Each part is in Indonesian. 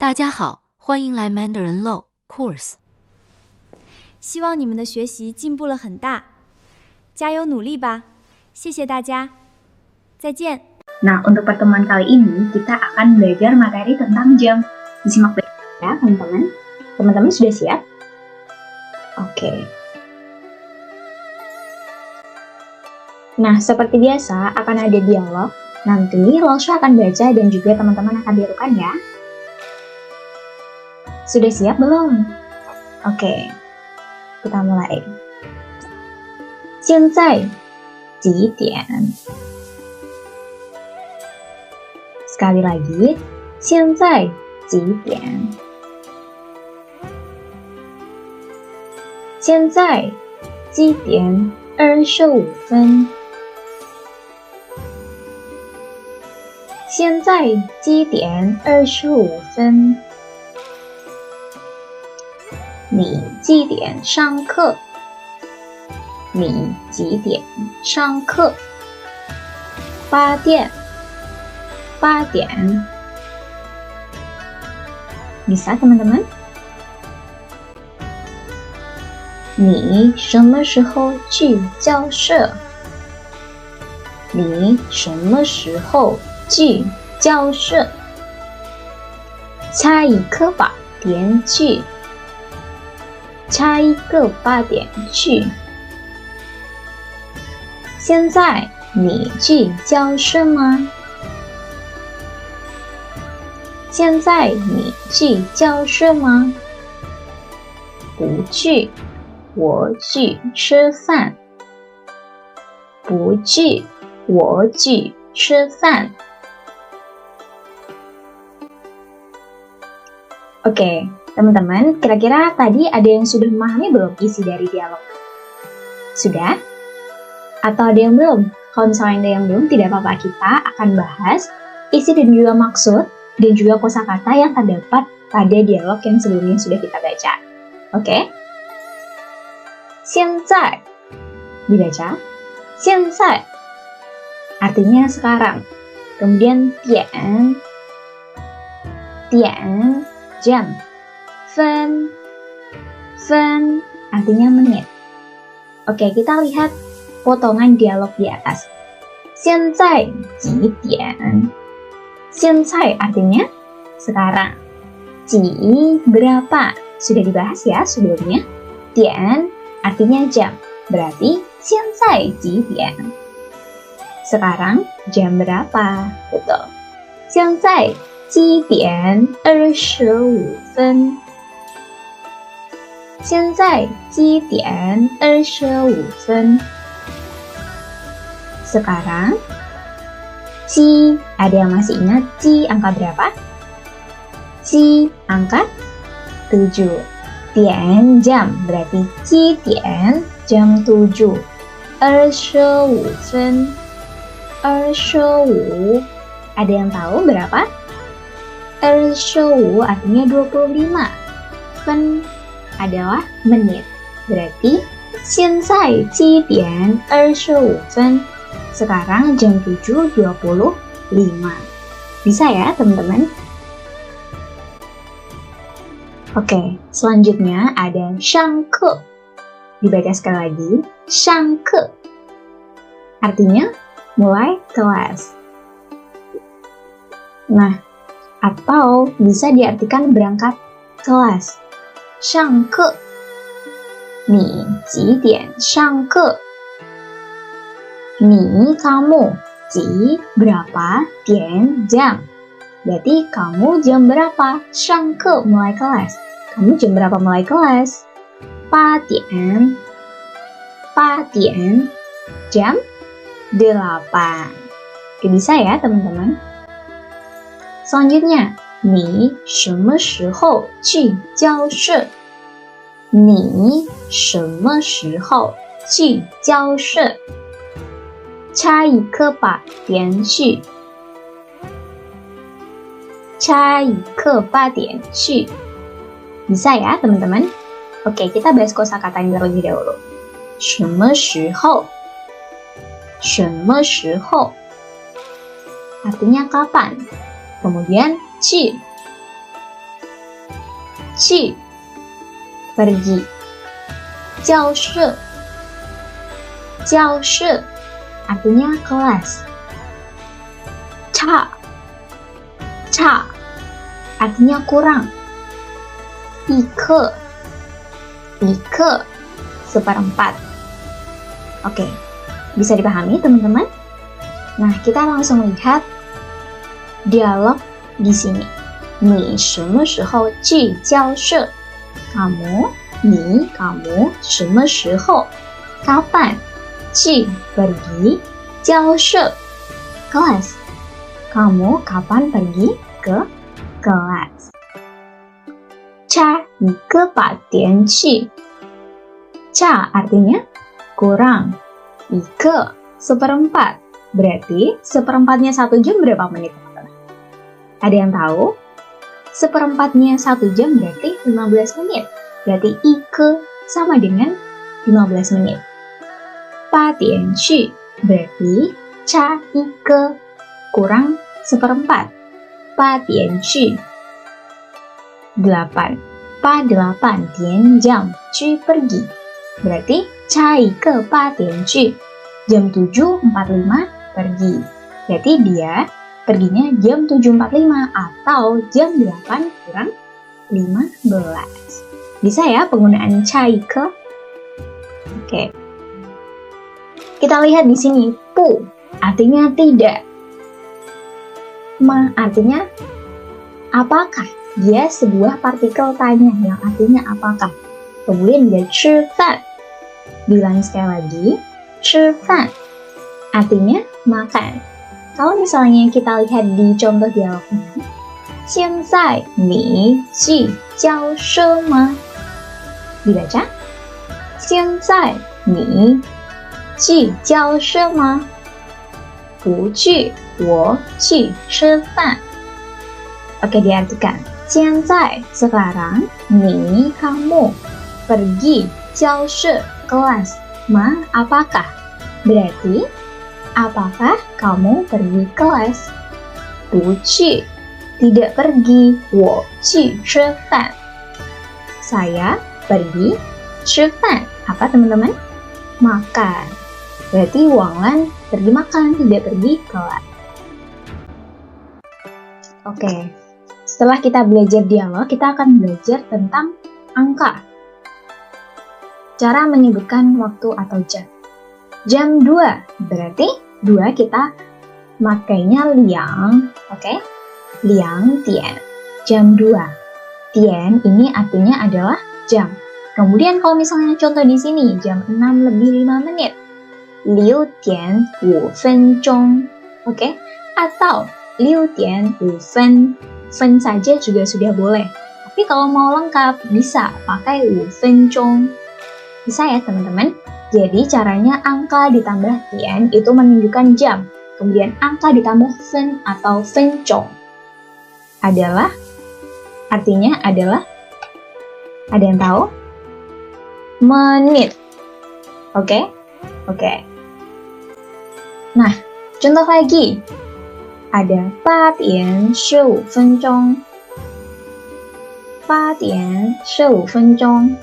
大家好，欢迎来 Mandarin Low Course。希望你们的学习进步了很大，加油努力吧！谢谢大家，再见。Nah, untuk pertemuan kali ini kita akan belajar materi tentang jam. Disimak ya, teman-teman. Teman-teman sudah siap? Oke. Nah, seperti biasa akan ada dialog. Nanti Lausha akan baca dan juga teman-teman akan tirukan ya. Sudah siap belum? Oke. Kita mulai. 现在几点? Sekali lagi, 现在几点? 现在几点25分? 现在几点25分? 你几点上课? 你几点上课? 8点 8点 Bisa teman-teman? 你什么时候去教室? 你什么时候去教室? 差一个8点去 差一个8点去 现在你去教室吗? 现在你去教室吗? 不去，我去吃饭。不去，我去吃饭。Oke, teman-teman, kira-kira tadi ada yang sudah memahami belum isi dari dialog? Sudah? Atau ada yang belum? Kalau misalnya ada yang belum, tidak apa-apa, kita akan bahas isi dan juga maksud dan juga kosakata yang terdapat pada dialog yang sebelumnya sudah kita baca. Oke? 现在 dibaca 现在 artinya sekarang. Kemudian 点 jam 分 artinya menit. Oke, kita lihat potongan dialog di atas. 现在几点? 现在artinya sekarang. 几 berapa? Sudah dibahas ya sebelumnya. 点 artinya jam. Berarti 现在几点? Sekarang jam berapa? Betul. 现在几点25分? 现在几点25分? Sekarang Ci, ada yang masih ingat Ci angka berapa? Ci angka 7. Dian jam, berarti Ci dian jam 7. 25分 25. Ada yang tahu berapa? 25 artinya 25. Fen adalah menit. Berarti 现在几点25分? Sekarang jam 7.25. Bisa ya teman-teman? Oke, selanjutnya ada 上课. Dibaca sekali lagi, 上课. Artinya mulai kelas. Nah, atau bisa diartikan berangkat kelas. 上课. 你几点上课? 你 kamu, 几 berapa, 点 jam. Berarti kamu jam berapa? 上课 mulai kelas. Kamu jam berapa mulai kelas? 8点 8点 jam 8. Oke, bisa ya teman-teman? Selanjutnya, 你什么时候去教室? 你什么时候去教室? 差一个8点去 差一个8点去. Bisa ya teman-teman? Oke, kita bahas kosakatanya terlebih dahulu. 什么时候? 什么时候? Artinya kapan. Kemudian 去去 pergi. 教室 教室 artinya kelas. 差 差 artinya kurang. 一克 一克 seperempat. Oke, bisa dipahami teman-teman? Nah, kita langsung lihat dialog di sini. 你什么时候去教室? Kamu, kamu 什么时候 kapan? 去 pergi, 教室 kelas. Kamu kapan pergi ke kelas? 差一个把点去. 差 artinya kurang. 一个 seperempat. Berarti seperempatnya 1 jam berapa menit, teman-teman? Ada yang tahu? Seperempatnya 1 jam berarti 15 menit. Berarti 一个 sama dengan 15 menit. 八点去 berarti 差一个 kurang seperempat. 八点去 8. 8 点 jam 去 pergi. Berarti 差一个8点去 jam 7.45 pergi. Berarti dia perginya jam 7.45 atau jam 8 kurang 15. Bisa ya penggunaan 差一个? Oke. Kita lihat di sini, 不 artinya tidak. Ma artinya apakah? Dia sebuah partikel tanya yang artinya apakah. Kemudian dia 吃饭. Bilang sekali lagi, 吃饭 artinya makan. Kalau misalnya kita lihat di contoh dialognya, 现在你去教室吗? Dibaca, 现在你去教室吗? 不去，我去吃饭. Oke, diartikan. 现在 sekarang, 你 kamu pergi 教室 kelas. Ma apakah? Berarti apakah kamu pergi kelas? 不去 tidak pergi. 我去吃饭. Saya pergi 吃饭. Apa teman-teman? Makan. Berarti Wang Lan pergi makan, tidak pergi kelas. Oke. Setelah kita belajar dialog, kita akan belajar tentang angka. Cara menyebutkan waktu atau jam. Jam 2, berarti 2 kita makainya liang, oke? Liang tian. Jam 2. Tian ini artinya adalah jam. Kemudian kalau misalnya contoh di sini, jam 6 lebih 5 menit. 6点5分钟, oke? Atau 6点5分. Fen saja juga sudah boleh. Tapi kalau mau lengkap, bisa pakai 5分钟. Bisa ya teman-teman? Jadi caranya angka ditambah tian itu menunjukkan jam. Kemudian angka ditambah fen atau 分钟 adalah, artinya adalah, ada yang tahu? Menit. Oke? Oke. Nah, contoh lagi. Ada 8点15分钟. 8点15分钟.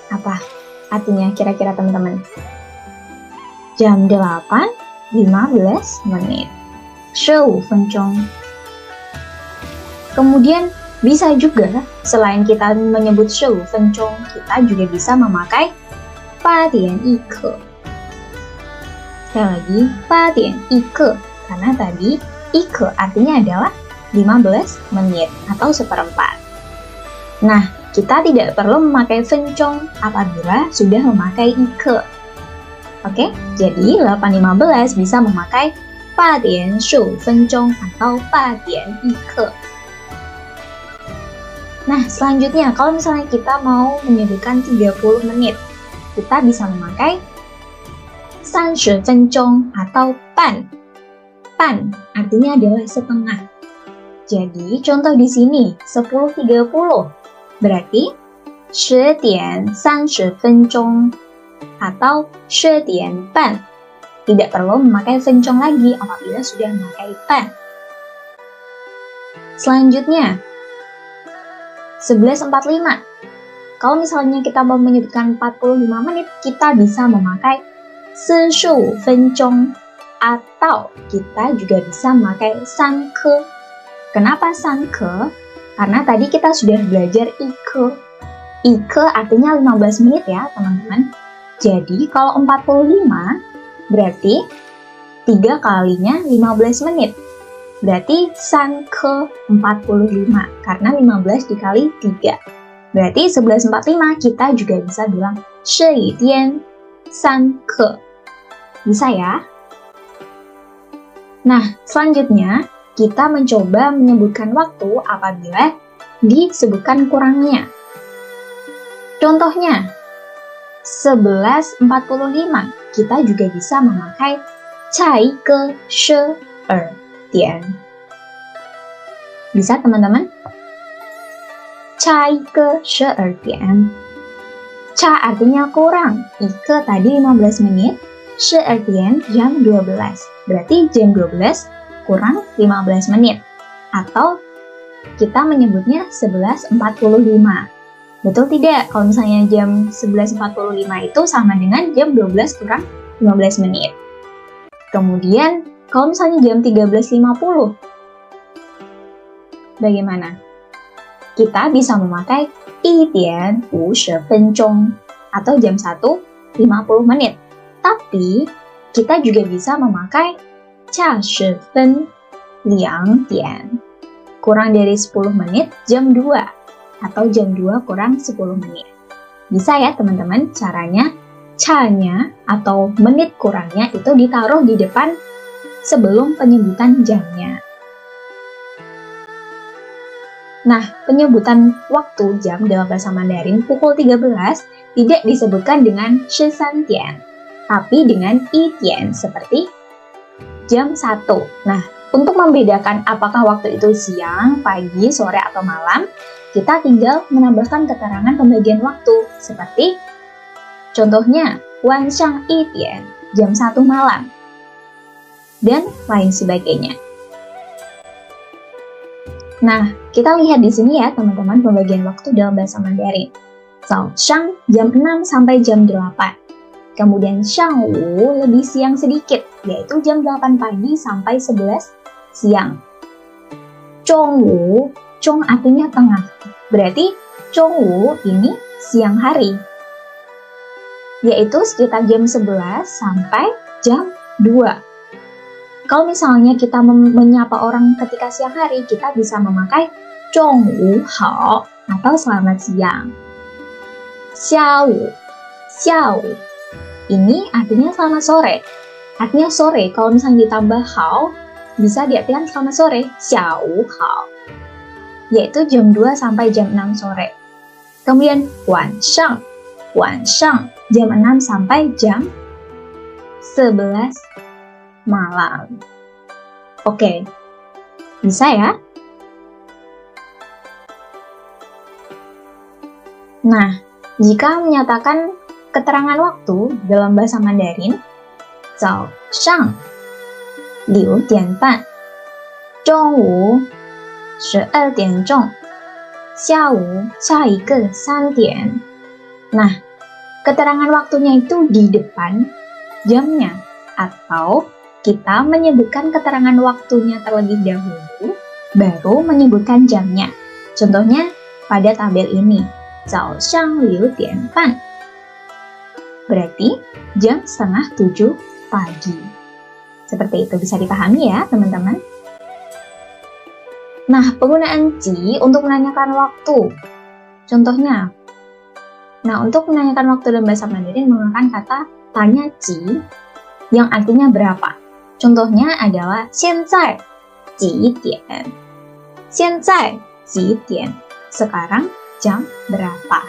Apa artinya kira-kira teman-teman? Jam 8.15 menit. 15分钟. Kemudian bisa juga selain kita menyebut 15分钟, kita juga bisa memakai 8点一刻. Sekali lagi 8点一刻. Karena tadi ike artinya adalah 15 menit atau seperempat. Nah, kita tidak perlu memakai 分钟 apabila sudah memakai ike. Oke, jadi 8.15 bisa memakai 8点15分钟 atau 8点一刻. Nah, selanjutnya kalau misalnya kita mau menyebutkan 30 menit, kita bisa memakai 30分钟 atau pan. Pan artinya adalah setengah. Jadi contoh di sini 10.30 berarti 10点30分钟 atau 10点半. Tidak perlu memakai 分钟 lagi apabila sudah memakai pan. Selanjutnya 11.45. Kalau misalnya kita mau menyebutkan 45 menit, kita bisa memakai 45分钟 atau kita juga bisa memakai 3科. Kenapa 3科? Karena tadi kita sudah belajar 1科. 1科artinya 15 menit ya, teman-teman. Jadi kalau 45 berarti 3 kalinya 15 menit. Berarti 3科 45 karena 15 dikali 3. Berarti 11.45 kita juga bisa bilang 这一天3科. Bisa ya? Nah, selanjutnya kita mencoba menyebutkan waktu apabila disebutkan kurangnya. Contohnya, 11.45 kita juga bisa memakai 下一个12点. Bisa teman-teman? 下一个12点. 差 artinya kurang, 一个 tadi 15 menit, 12点 jam 12. Berarti jam 12 kurang 15 menit. Atau kita menyebutnya 11.45. Betul tidak? Kalau misalnya jam 11.45 itu sama dengan jam 12 kurang 15 menit. Kemudian, kalau misalnya jam 13.50, bagaimana? Kita bisa memakai 1点50分钟 atau jam 1 50 menit. Tapi, kita juga bisa memakai 加10分2点. Kurang dari 10 menit, jam 2. Atau jam 2 kurang 10 menit. Bisa ya teman-teman, caranya ca-nya atau menit kurangnya itu ditaruh di depan sebelum penyebutan jamnya. Nah, penyebutan waktu jam dalam bahasa Mandarin pukul 13 tidak disebutkan dengan 13点, tapi dengan 1点 seperti jam 1. Nah, untuk membedakan apakah waktu itu siang, pagi, sore, atau malam, kita tinggal menambahkan keterangan pembagian waktu seperti contohnya 晚上1点, jam 1 malam, dan lain sebagainya. Nah, kita lihat di sini ya teman-teman pembagian waktu dalam bahasa Mandarin. 早上 jam 6 sampai jam 8. Kemudian 上午 lebih siang sedikit, yaitu jam 8 pagi sampai 11 siang. 中午 Zhong artinya tengah. Berarti 中午 ini siang hari. Yaitu sekitar jam 11 sampai jam 2. Kalau misalnya kita menyapa orang ketika siang hari, kita bisa memakai 中午好 atau selamat siang. 下午 ini artinya selamat sore. Artinya sore, kalau misalnya ditambah hao, bisa diartikan selamat sore, 下午好. Yaitu jam 2 sampai jam 6 sore. Kemudian 晚上 jam 6 sampai jam 11 malam. Oke, bisa ya? Nah, jika menyatakan keterangan waktu dalam bahasa Mandarin, 早上6点半, 中午12点钟, 下午下一个3点. Nah, keterangan waktunya itu di depan jamnya, atau kita menyebutkan keterangan waktunya terlebih dahulu, baru menyebutkan jamnya. Contohnya pada tabel ini, 早上6点半. Berarti jam 6:30 pagi. Seperti itu bisa dipahami ya teman-teman. Nah, penggunaan ji untuk menanyakan waktu. Contohnya, untuk menanyakan waktu dalam bahasa Mandarin menggunakan kata tanya ji yang artinya berapa. Contohnya adalah 现在几点? 现在几点? Sekarang jam berapa?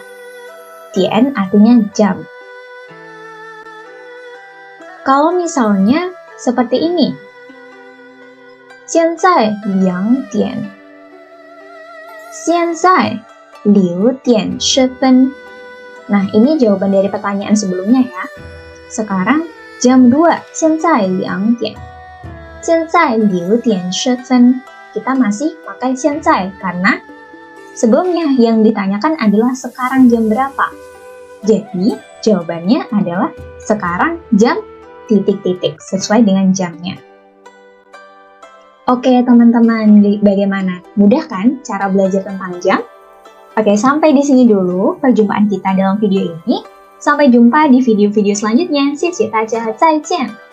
Dian artinya jam. Kalau misalnya seperti ini, 现在2点. 现在6点10分. Nah, ini jawaban dari pertanyaan sebelumnya ya. Sekarang jam 2, 现在2点. 现在6点10分. Kita masih pakai 现在karena Sebelumnya yang ditanyakan adalah sekarang jam berapa. Jadi jawabannya adalah sekarang jam ... sesuai dengan jamnya. Oke teman-teman, bagaimana? Mudah kan cara belajar tentang jam? Oke, sampai di sini dulu perjumpaan kita dalam video ini. Sampai jumpa di video-video selanjutnya. 谢谢大家，再见。